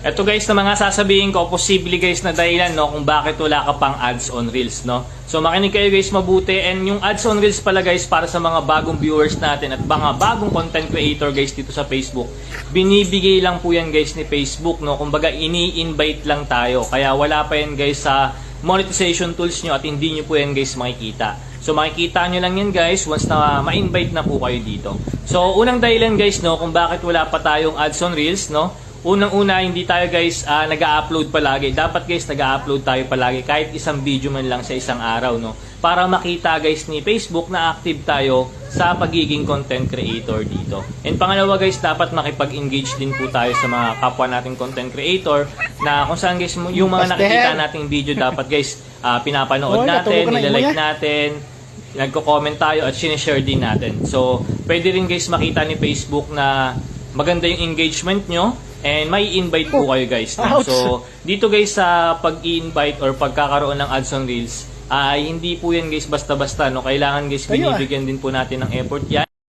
Ito guys na mga sasabihin ko, posible guys na dahilan no, kung bakit wala ka pang ads on Reels. No? So makinig kayo guys mabuti, and yung ads on Reels pala guys para sa mga bagong viewers natin at mga bagong content creator guys dito sa Facebook. Binibigay lang po yan guys ni Facebook. No? Kumbaga ini-invite lang tayo, kaya wala pa yan guys sa monetization tools nyo at hindi nyo po yan guys makikita. So makikita nyo lang yan guys once na ma-invite na po kayo dito. So unang dahilan guys no, kung bakit wala pa tayong ads on Reels no. Unang-una, hindi tayo guys nag-a-upload palagi. Dapat guys nag-a-upload tayo palagi kahit isang video man lang sa isang araw no. Para makita guys ni Facebook na active tayo sa pagiging content creator dito. And pangalawa guys, dapat makipag-engage din po tayo sa mga kapwa nating content creator na kung saan guys yung mga nakikita nating video dapat guys pinapanood natin, nilalike natin, nagko-comment tayo at sinishare din natin. So, pwede rin guys makita ni Facebook na maganda yung engagement nyo and may invite po kayo guys. No? So, dito guys sa pag-i-invite or pagkakaroon ng ads on Reels, hindi po yan guys basta-basta. No? Kailangan guys binibigyan din po natin ng effort yan.